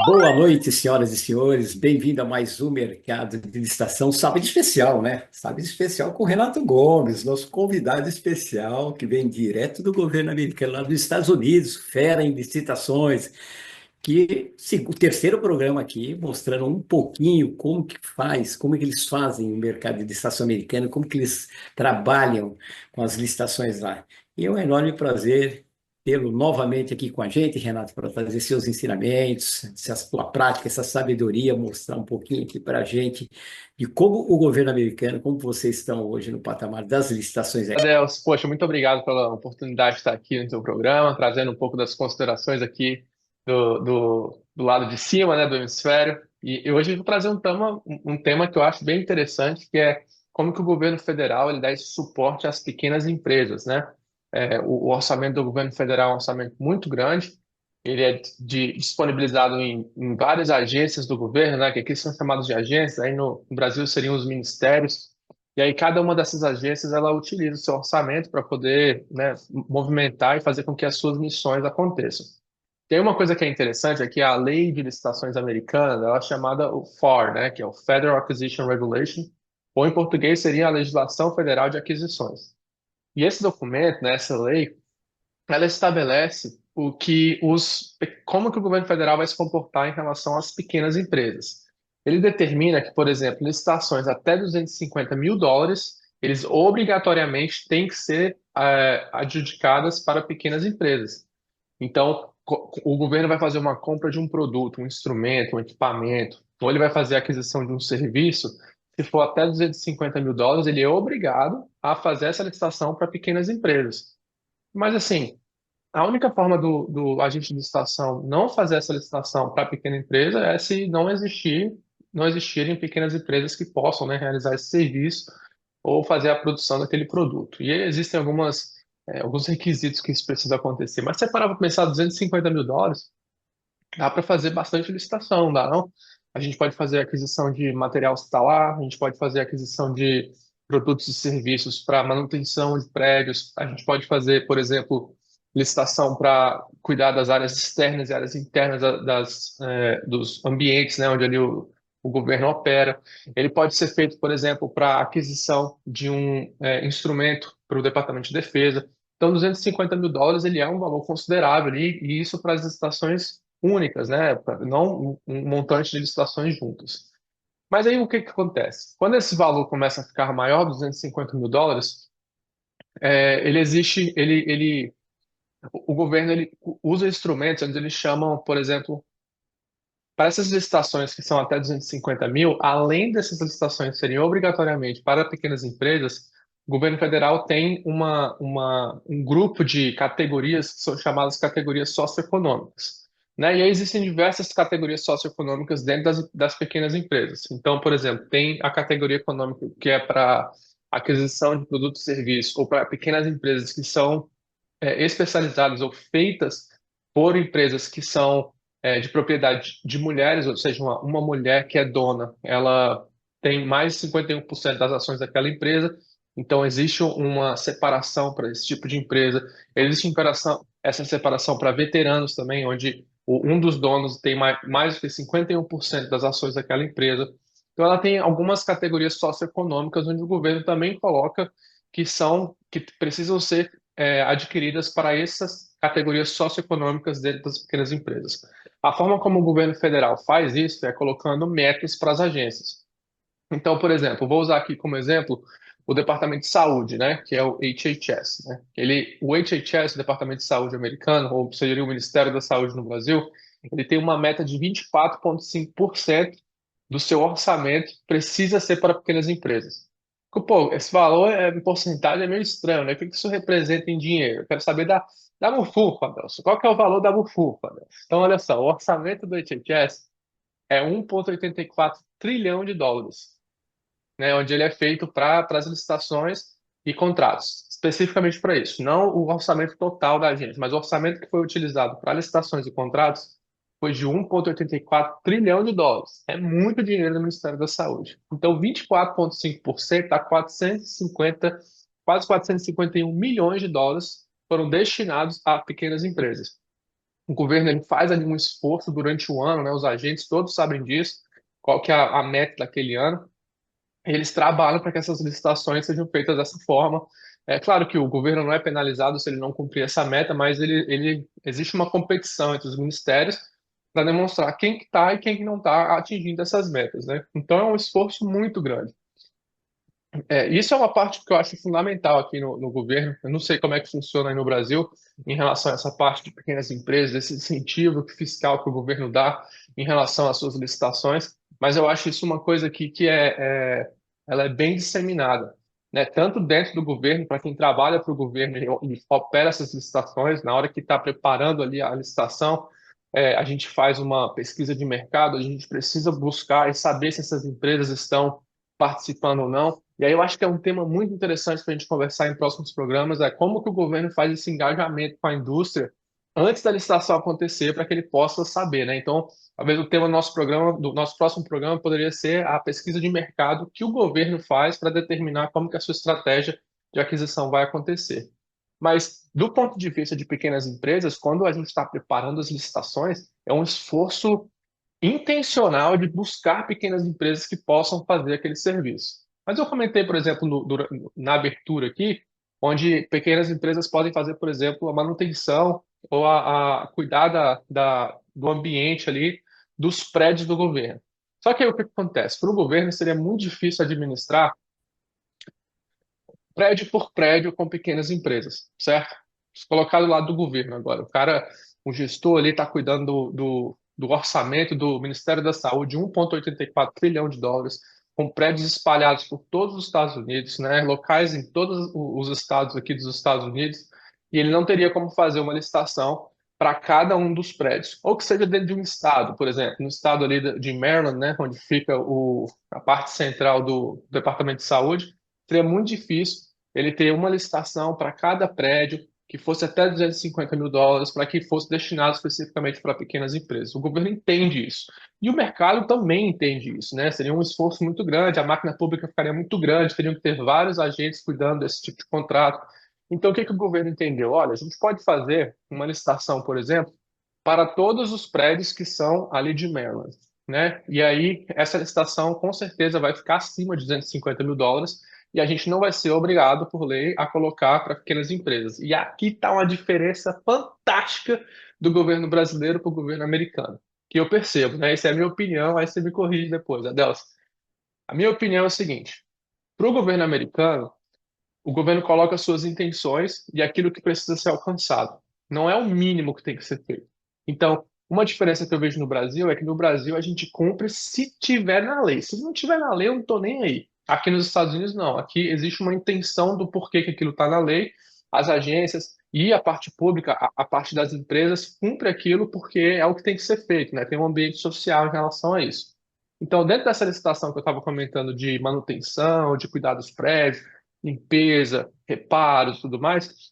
Boa noite, senhoras e senhores. Bem-vindo a mais um Mercado de Licitação, sábado especial, né? Sábado especial com Renato Gomes, nosso convidado especial, que vem direto do governo americano, lá dos Estados Unidos, fera em licitações, o terceiro programa aqui, mostrando um pouquinho como que faz, como que eles fazem o mercado de licitação americano, como que eles trabalham com as licitações lá. E é um enorme prazer tê-lo novamente aqui com a gente, Renato, para trazer seus ensinamentos, essa sua prática, essa sabedoria, mostrar um pouquinho aqui para a gente de como o governo americano, como vocês estão hoje no patamar das licitações. Adelso, poxa, muito obrigado pela oportunidade de estar aqui no seu programa, trazendo um pouco das considerações aqui do lado de cima, né, do hemisfério. E hoje eu vou trazer um tema que eu acho bem interessante, que é como que o governo federal ele dá esse suporte às pequenas empresas, né? O orçamento do governo federal é um orçamento muito grande, ele é disponibilizado em várias agências do governo, né, que aqui são chamadas de agências, aí no Brasil seriam os ministérios. E aí cada uma dessas agências ela utiliza o seu orçamento para poder, né, movimentar e fazer com que as suas missões aconteçam. Tem uma coisa que é interessante é que a lei de licitações americana, ela é chamada o FAR, né, que é o Federal Acquisition Regulation, ou em português seria a Legislação Federal de Aquisições. E esse documento, né, essa lei, ela estabelece como que o governo federal vai se comportar em relação às pequenas empresas. Ele determina que, por exemplo, licitações até US$ 250 mil, eles obrigatoriamente têm que ser adjudicadas para pequenas empresas. Então, o governo vai fazer uma compra de um produto, um instrumento, um equipamento, ou ele vai fazer a aquisição de um serviço. Se for até US$ 250 mil, ele é obrigado a fazer essa licitação para pequenas empresas. Mas assim, a única forma do agente de licitação não fazer essa licitação para pequena empresa é se não existirem pequenas empresas que possam, né, realizar esse serviço ou fazer a produção daquele produto. E aí existem alguns requisitos que isso precisa acontecer. Mas se você parar para pensar, US$ 250 mil, dá para fazer bastante licitação, não dá não? A gente pode fazer aquisição de material hospitalar, a gente pode fazer aquisição de produtos e serviços para manutenção de prédios, a gente pode fazer, por exemplo, licitação para cuidar das áreas externas e áreas internas dos ambientes, né, onde ali o governo opera. Ele pode ser feito, por exemplo, para aquisição de um instrumento para o Departamento de Defesa. Então, US$ 250 mil ele é um valor considerável ali, e isso para as licitações únicas, né? Não um montante de licitações juntas. Mas aí o que que acontece? Quando esse valor começa a ficar maior, US$ 250 mil, ele existe, o governo ele usa instrumentos onde eles chamam, por exemplo, para essas licitações que são até 250 mil, além dessas licitações serem obrigatoriamente para pequenas empresas, o governo federal tem um grupo de categorias que são chamadas categorias socioeconômicas, né? E aí existem diversas categorias socioeconômicas dentro das pequenas empresas. Então, por exemplo, tem a categoria econômica que é para aquisição de produtos e serviços, ou para pequenas empresas que são especializadas ou feitas por empresas que são de propriedade de mulheres, ou seja, uma mulher que é dona, ela tem mais de 51% das ações daquela empresa, então existe uma separação para esse tipo de empresa. Existe essa separação para veteranos também, onde um dos donos tem mais do que 51% das ações daquela empresa. Então ela tem algumas categorias socioeconômicas onde o governo também coloca que precisam ser adquiridas para essas categorias socioeconômicas dentro das pequenas empresas. A forma como o governo federal faz isso é colocando metas para as agências. Então, por exemplo, vou usar aqui como exemplo o Departamento de Saúde, né, que é o HHS, né? O HHS, o Departamento de Saúde americano, ou seria o Ministério da Saúde no Brasil, ele tem uma meta de 24,5% do seu orçamento precisa ser para pequenas empresas. Pô, esse valor em porcentagem é meio estranho, né? O que que isso representa em dinheiro? Eu quero saber da Mufufa, Adelson. Qual que é o valor da Mufufa, Adelson? Então, olha só, o orçamento do HHS é 1,84 trilhão de dólares, né, onde ele é feito para as licitações e contratos, especificamente para isso. Não o orçamento total da agência, mas o orçamento que foi utilizado para licitações e contratos foi de 1,84 trilhão de dólares. É muito dinheiro no Ministério da Saúde. Então, 24,5% a 450, quase 451 milhões de dólares foram destinados a pequenas empresas. O governo ele faz ali um esforço durante o ano, né? Os agentes todos sabem disso, qual que é a meta daquele ano. Eles trabalham para que essas licitações sejam feitas dessa forma. É claro que o governo não é penalizado se ele não cumprir essa meta, mas existe uma competição entre os ministérios para demonstrar quem que está e quem que não está atingindo essas metas, né? Então é um esforço muito grande. Isso é uma parte que eu acho fundamental aqui no governo. Eu não sei como é que funciona aí no Brasil em relação a essa parte de pequenas empresas, esse incentivo fiscal que o governo dá em relação às suas licitações, mas eu acho isso uma coisa ela é bem disseminada, né? Tanto dentro do governo, para quem trabalha para o governo e opera essas licitações, na hora que está preparando ali a licitação, a gente faz uma pesquisa de mercado, a gente precisa buscar e saber se essas empresas estão participando ou não. E aí eu acho que é um tema muito interessante para a gente conversar em próximos programas, é como que o governo faz esse engajamento com a indústria antes da licitação acontecer para que ele possa saber, né? Então, talvez o tema do nosso programa, do nosso próximo programa poderia ser a pesquisa de mercado que o governo faz para determinar como que a sua estratégia de aquisição vai acontecer. Mas, do ponto de vista de pequenas empresas, quando a gente está preparando as licitações, é um esforço intencional de buscar pequenas empresas que possam fazer aquele serviço. Mas eu comentei, por exemplo, na abertura aqui, onde pequenas empresas podem fazer, por exemplo, a manutenção ou a cuidar do ambiente ali dos prédios do governo. Só que aí o que acontece? Para o governo seria muito difícil administrar prédio por prédio com pequenas empresas, certo? Se colocar do lado do governo agora. O gestor ali está cuidando do orçamento do Ministério da Saúde, 1,84 trilhão de dólares, com prédios espalhados por todos os Estados Unidos, né? Locais em todos os estados aqui dos Estados Unidos, e ele não teria como fazer uma licitação para cada um dos prédios, ou que seja dentro de um estado, por exemplo, no estado ali de Maryland, né, onde fica a parte central do Departamento de Saúde, seria muito difícil ele ter uma licitação para cada prédio que fosse até 250 mil dólares para que fosse destinado especificamente para pequenas empresas. O governo entende isso. E o mercado também entende isso, né? Seria um esforço muito grande, a máquina pública ficaria muito grande, teriam que ter vários agentes cuidando desse tipo de contrato. Então, o que que o governo entendeu? Olha, a gente pode fazer uma licitação, por exemplo, para todos os prédios que são ali de Maryland, né? E aí, essa licitação com certeza vai ficar acima de 250 mil dólares, e a gente não vai ser obrigado, por lei, a colocar para pequenas empresas. E aqui está uma diferença fantástica do governo brasileiro para o governo americano, que eu percebo, né? Essa é a minha opinião, aí você me corrige depois, Adelson. A minha opinião é o seguinte: para o governo americano, o governo coloca suas intenções e aquilo que precisa ser alcançado. Não é o mínimo que tem que ser feito. Então, uma diferença que eu vejo no Brasil é que no Brasil a gente cumpre se tiver na lei. Se não tiver na lei, eu não estou nem aí. Aqui nos Estados Unidos, não. Aqui existe uma intenção do porquê que aquilo está na lei. As agências e a parte pública, a parte das empresas, cumpre aquilo porque é o que tem que ser feito, né? Tem um ambiente social em relação a isso. Então, dentro dessa licitação que eu estava comentando de manutenção, de cuidar dos prédios, limpeza, reparos, tudo mais,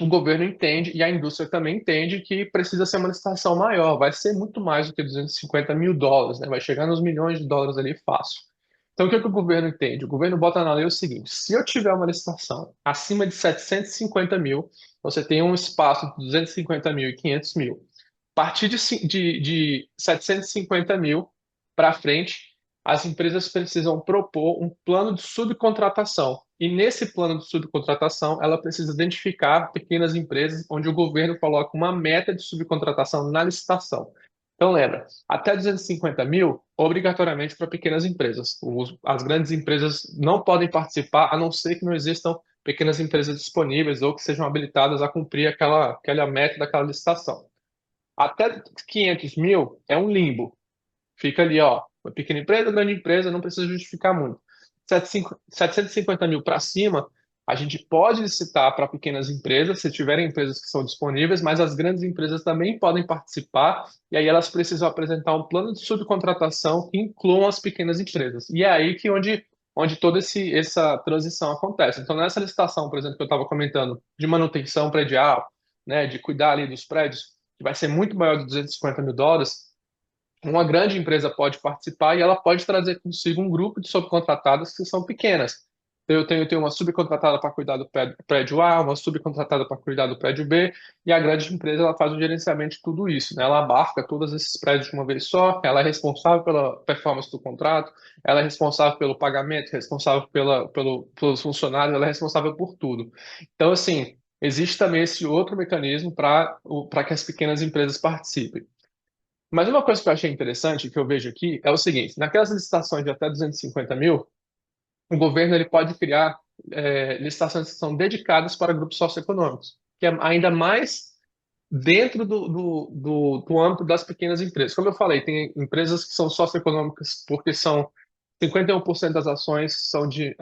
o governo entende e a indústria também entende que precisa ser uma licitação maior, vai ser muito mais do que 250 mil dólares, né? Vai chegar nos milhões de dólares ali fácil. Então, o que que o governo entende? O governo bota na lei o seguinte: se eu tiver uma licitação acima de 750 mil, você tem um espaço de 250 mil e 500 mil. A partir de 750 mil para frente, as empresas precisam propor um plano de subcontratação. E nesse plano de subcontratação, ela precisa identificar pequenas empresas onde o governo coloca uma meta de subcontratação na licitação. Então, lembra, até 250 mil, obrigatoriamente para pequenas empresas. As grandes empresas não podem participar, a não ser que não existam pequenas empresas disponíveis ou que sejam habilitadas a cumprir aquela meta daquela licitação. Até 500 mil é um limbo. Fica ali, ó, uma pequena empresa, grande empresa, não precisa justificar muito. 750 mil para cima, a gente pode licitar para pequenas empresas, se tiverem empresas que são disponíveis, mas as grandes empresas também podem participar, e aí elas precisam apresentar um plano de subcontratação que incluam as pequenas empresas. E é aí que onde toda essa transição acontece. Então, nessa licitação, por exemplo, que eu estava comentando, de manutenção predial, né, de cuidar ali dos prédios, que vai ser muito maior de 250 mil dólares, uma grande empresa pode participar e ela pode trazer consigo um grupo de subcontratadas que são pequenas. Eu tenho uma subcontratada para cuidar do prédio A, uma subcontratada para cuidar do prédio B, e a grande empresa ela faz o gerenciamento de tudo isso, né? Ela abarca todos esses prédios de uma vez só, ela é responsável pela performance do contrato, ela é responsável pelo pagamento, responsável pelos funcionários, ela é responsável por tudo. Então, assim, existe também esse outro mecanismo para que as pequenas empresas participem. Mas uma coisa que eu achei interessante, que eu vejo aqui, é o seguinte: naquelas licitações de até 250 mil, o governo ele pode criar licitações que são dedicadas para grupos socioeconômicos, que é ainda mais dentro do âmbito das pequenas empresas. Como eu falei, tem empresas que são socioeconômicas porque são 51% das ações são de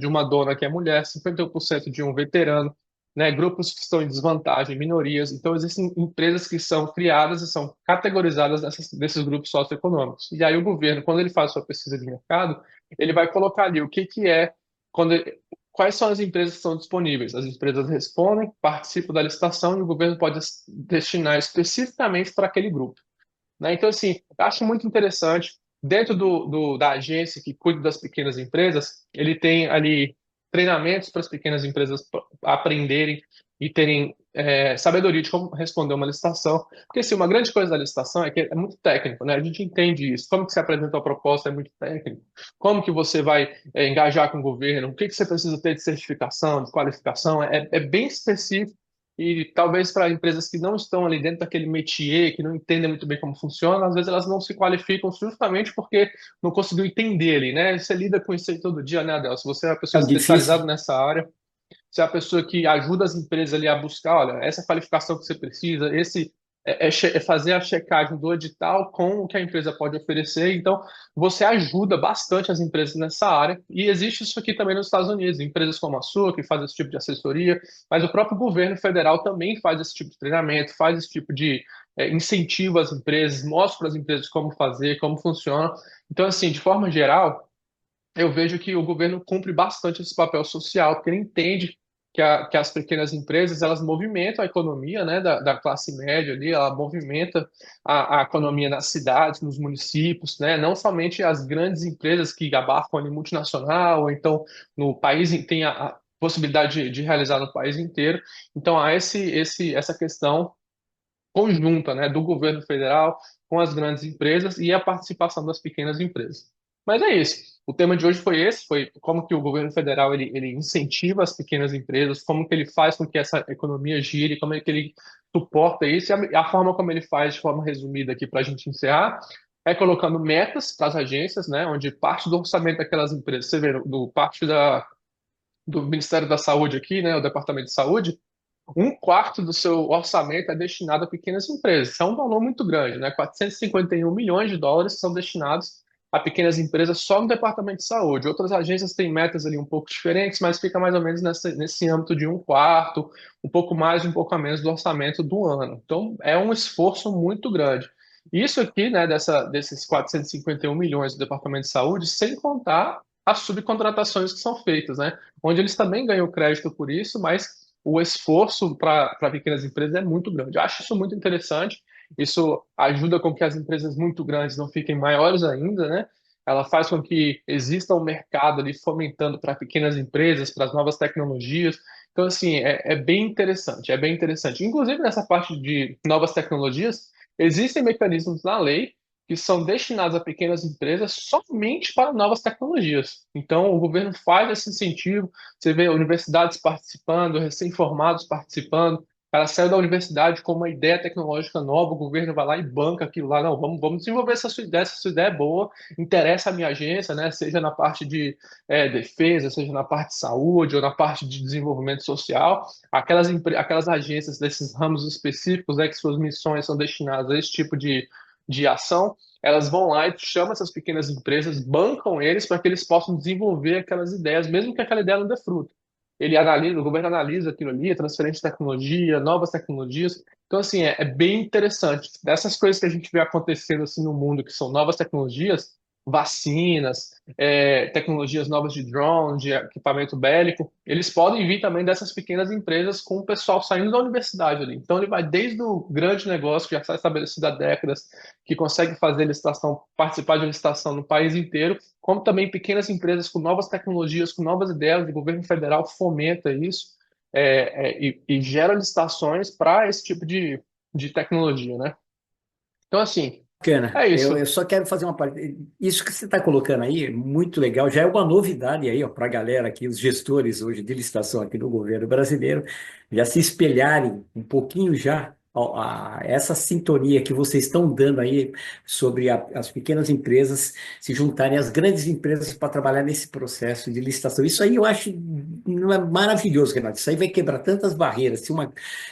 uma dona que é mulher, 51% de um veterano, né? Grupos que estão em desvantagem, minorias. Então, existem empresas que são criadas e são categorizadas desses grupos socioeconômicos. E aí o governo, quando ele faz sua pesquisa de mercado, ele vai colocar ali o que que é, quando, quais são as empresas que estão disponíveis. As empresas respondem, participam da licitação e o governo pode destinar especificamente para aquele grupo, né? Então, assim, eu acho muito interessante. Dentro da agência que cuida das pequenas empresas, ele tem ali treinamentos para as pequenas empresas aprenderem e terem sabedoria de como responder uma licitação. Porque, assim, uma grande coisa da licitação é que é muito técnico, né? A gente entende isso. Como que você apresenta a proposta é muito técnico. Como que você vai engajar com o governo? O que que você precisa ter de certificação, de qualificação? É bem específico e talvez para empresas que não estão ali dentro daquele métier, que não entendem muito bem como funciona, às vezes elas não se qualificam justamente porque não conseguiu entender ali, né? Você lida com isso aí todo dia, né, Adel? Se você é uma pessoa É difícil. especializada nessa área, você é a pessoa que ajuda as empresas ali a buscar, olha, essa qualificação que você precisa, esse é fazer a checagem do edital com o que a empresa pode oferecer. Então, você ajuda bastante as empresas nessa área. E existe isso aqui também nos Estados Unidos, empresas como a sua, que faz esse tipo de assessoria, mas o próprio governo federal também faz esse tipo de treinamento, faz esse tipo de incentivo às empresas, mostra para as empresas como fazer, como funciona. Então, assim, de forma geral, eu vejo que o governo cumpre bastante esse papel social, porque ele entende que as pequenas empresas elas movimentam a economia, né, da classe média ali, ela movimenta a economia nas cidades, nos municípios, né, não somente as grandes empresas que abarcam ali multinacional, ou então no país tem a possibilidade de realizar no país inteiro. Então há essa questão conjunta, né, do governo federal com as grandes empresas e a participação das pequenas empresas. Mas é isso. O tema de hoje foi esse, foi como que o governo federal ele incentiva as pequenas empresas, como que ele faz com que essa economia gire, como é que ele suporta isso, e a forma como ele faz, de forma resumida aqui para a gente encerrar, é colocando metas para as agências, né, onde parte do orçamento daquelas empresas, você vê, parte do Ministério da Saúde aqui, né, o Departamento de Saúde, um quarto do seu orçamento é destinado a pequenas empresas. Isso é um valor muito grande, né? 451 milhões de dólares são destinados a pequenas empresas só no Departamento de Saúde. Outras agências têm metas ali um pouco diferentes, mas fica mais ou menos nesse âmbito de um quarto, um pouco mais, um pouco a menos do orçamento do ano. Então, é um esforço muito grande. Isso aqui, né, desses 451 milhões do Departamento de Saúde, sem contar as subcontratações que são feitas, né? Onde eles também ganham crédito por isso, mas o esforço para pequenas empresas é muito grande. Eu acho isso muito interessante. Isso ajuda com que as empresas muito grandes não fiquem maiores ainda, né? Ela faz com que exista um mercado ali fomentando para pequenas empresas, para as novas tecnologias. Então, assim, é bem interessante, é bem interessante. Inclusive, nessa parte de novas tecnologias, existem mecanismos na lei que são destinados a pequenas empresas somente para novas tecnologias. Então, o governo faz esse incentivo, você vê universidades participando, recém-formados participando. O cara saiu da universidade com uma ideia tecnológica nova, o governo vai lá e banca aquilo lá. Não, vamos desenvolver essa sua ideia é boa, interessa a minha agência, né? Seja na parte de defesa, seja na parte de saúde ou na parte de desenvolvimento social. Aquelas agências desses ramos específicos, né, que suas missões são destinadas a esse tipo de ação, elas vão lá e chamam essas pequenas empresas, bancam eles para que eles possam desenvolver aquelas ideias, mesmo que aquela ideia não dê fruto. Ele analisa, o governo analisa aquilo ali, transferência de tecnologia, novas tecnologias. Então, assim, é bem interessante. Dessas coisas que a gente vê acontecendo assim no mundo, que são novas tecnologias, vacinas, tecnologias novas de drone, de equipamento bélico, eles podem vir também dessas pequenas empresas com o pessoal saindo da universidade ali. Então ele vai desde o grande negócio que já está estabelecido há décadas, que consegue fazer licitação, participar de licitação no país inteiro, como também pequenas empresas com novas tecnologias, com novas ideias, o governo federal fomenta isso, e gera licitações para esse tipo de tecnologia, né? Então, assim, Bacana. é Eu isso. só quero fazer uma parte. Isso que você está colocando aí é muito legal. Já é uma novidade aí, para a galera aqui, os gestores hoje de licitação aqui no governo brasileiro, já se espelharem um pouquinho já essa sintonia que vocês estão dando aí sobre as pequenas empresas se juntarem às grandes empresas para trabalhar nesse processo de licitação. Isso aí eu acho não é maravilhoso, Renato. Isso aí vai quebrar tantas barreiras.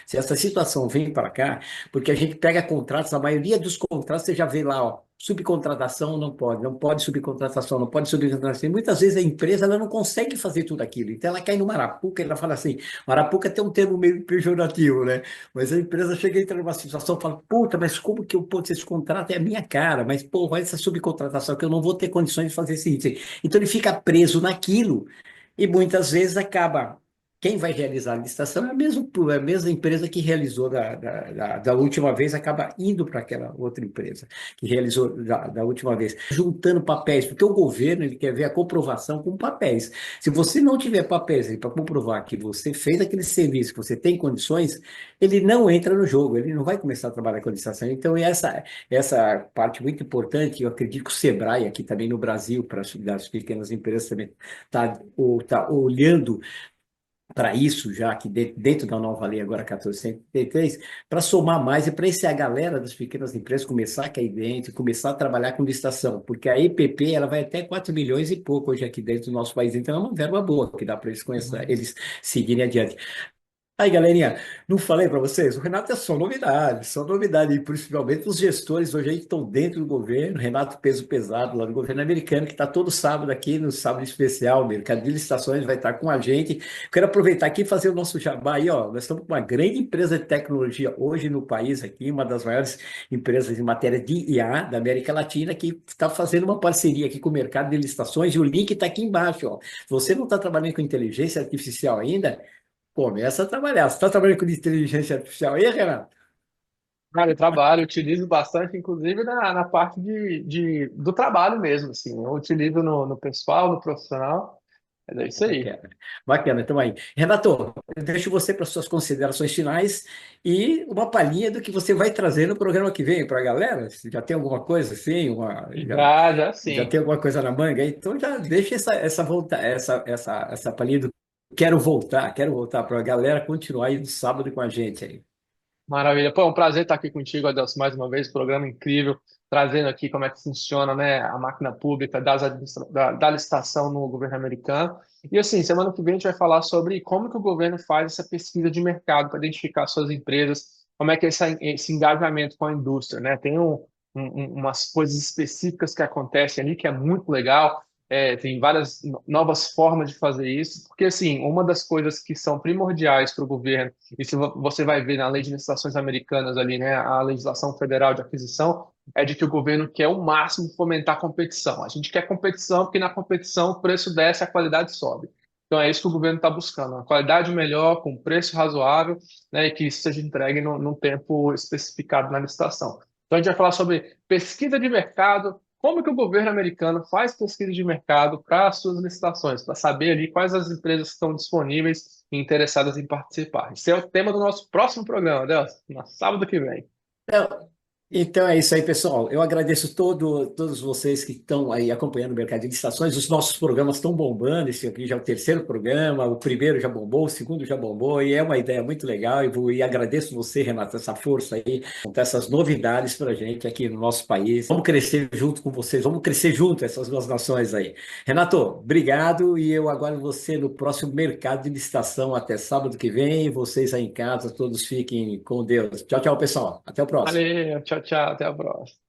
Se essa situação vem para cá, porque a gente pega contratos, a maioria dos contratos você já vê lá, ó, subcontratação não pode subcontratação, não pode subcontratação. E muitas vezes a empresa ela não consegue fazer tudo aquilo, então ela cai no Marapuca, ela fala assim, Marapuca tem um termo meio pejorativo, né? Mas a empresa chega e entra numa situação e fala, puta, mas como que eu posso esse contrato? É a minha cara, mas pô, olha essa subcontratação que eu não vou ter condições de fazer isso. Então ele fica preso naquilo e muitas vezes acaba. Quem vai realizar a licitação é a mesma empresa que realizou da última vez, acaba indo para aquela outra empresa que realizou da última vez, juntando papéis, porque o governo ele quer ver a comprovação com papéis. Se você não tiver papéis para comprovar que você fez aquele serviço, que você tem condições, ele não entra no jogo, ele não vai começar a trabalhar com a licitação. Então, essa parte muito importante, eu acredito que o Sebrae aqui também no Brasil, para as pequenas empresas também, tá olhando para isso, já que dentro da nova lei agora 1483, para somar mais e para essa galera das pequenas empresas começar a cair dentro, começar a trabalhar com licitação, porque a EPP ela vai até 4 milhões e pouco hoje aqui dentro do nosso país, então é uma verba boa que dá para eles, eles seguirem adiante. Aí, galerinha, não falei para vocês? O Renato é só novidade, e principalmente os gestores hoje aí que estão dentro do governo, Renato Peso Pesado, lá do governo americano, que está todo sábado aqui, no sábado especial, o Mercado de Licitações vai estar com a gente. Quero aproveitar aqui e fazer o nosso jabá aí, ó. Nós estamos com uma grande empresa de tecnologia hoje no país aqui, uma das maiores empresas em matéria de IA da América Latina, que está fazendo uma parceria aqui com o Mercado de Licitações, e o link está aqui embaixo, ó. Se você não está trabalhando com inteligência artificial ainda, começa a trabalhar. Você está trabalhando com inteligência artificial aí, Renato? Cara, eu trabalho, utilizo bastante, inclusive na parte do trabalho mesmo, assim. Eu utilizo no pessoal, no profissional, mas é isso aí. Bacana. Bacana, então aí. Renato, eu deixo você para suas considerações finais e uma palhinha do que você vai trazer no programa que vem para a galera. Você já tem alguma coisa assim? Já Já sim. tem alguma coisa na manga aí? Então já deixa essa palhinha do quero voltar para a galera continuar aí no sábado com a gente aí. Maravilha. Pô, é um prazer estar aqui contigo, Adelson, mais uma vez. Programa incrível, trazendo aqui como é que funciona, né, a máquina pública da licitação no governo americano. E assim, semana que vem a gente vai falar sobre como que o governo faz essa pesquisa de mercado para identificar suas empresas, como é que é esse engajamento com a indústria, né? Tem umas coisas específicas que acontecem ali que é muito legal. Tem várias novas formas de fazer isso, porque assim, uma das coisas que são primordiais para o governo, e se você vai ver na lei de licitações americanas ali, né, a legislação federal de aquisição, é de que o governo quer o máximo fomentar a competição. A gente quer competição porque na competição o preço desce, a qualidade sobe. Então é isso que o governo está buscando, uma qualidade melhor, com preço razoável, né, e que isso seja entregue num tempo especificado na licitação. Então a gente vai falar sobre pesquisa de mercado, como que o governo americano faz pesquisa de mercado para as suas licitações, para saber ali quais as empresas que estão disponíveis e interessadas em participar. Esse é o tema do nosso próximo programa, Deus, no sábado que vem. Então é isso aí, pessoal. Eu agradeço todos vocês que estão aí acompanhando o Mercado de Licitações. Os nossos programas estão bombando. Esse aqui já é o terceiro programa, o primeiro já bombou, o segundo já bombou, e é uma ideia muito legal. E agradeço você, Renato, essa força aí, contar essas novidades para a gente aqui no nosso país. Vamos crescer junto com vocês, vamos crescer junto essas duas nações aí. Renato, obrigado, e eu aguardo você no próximo Mercado de Licitação até sábado que vem. Vocês aí em casa, todos fiquem com Deus. Tchau, tchau, pessoal. Até o próximo. Valeu, tchau, tchau, até a próxima.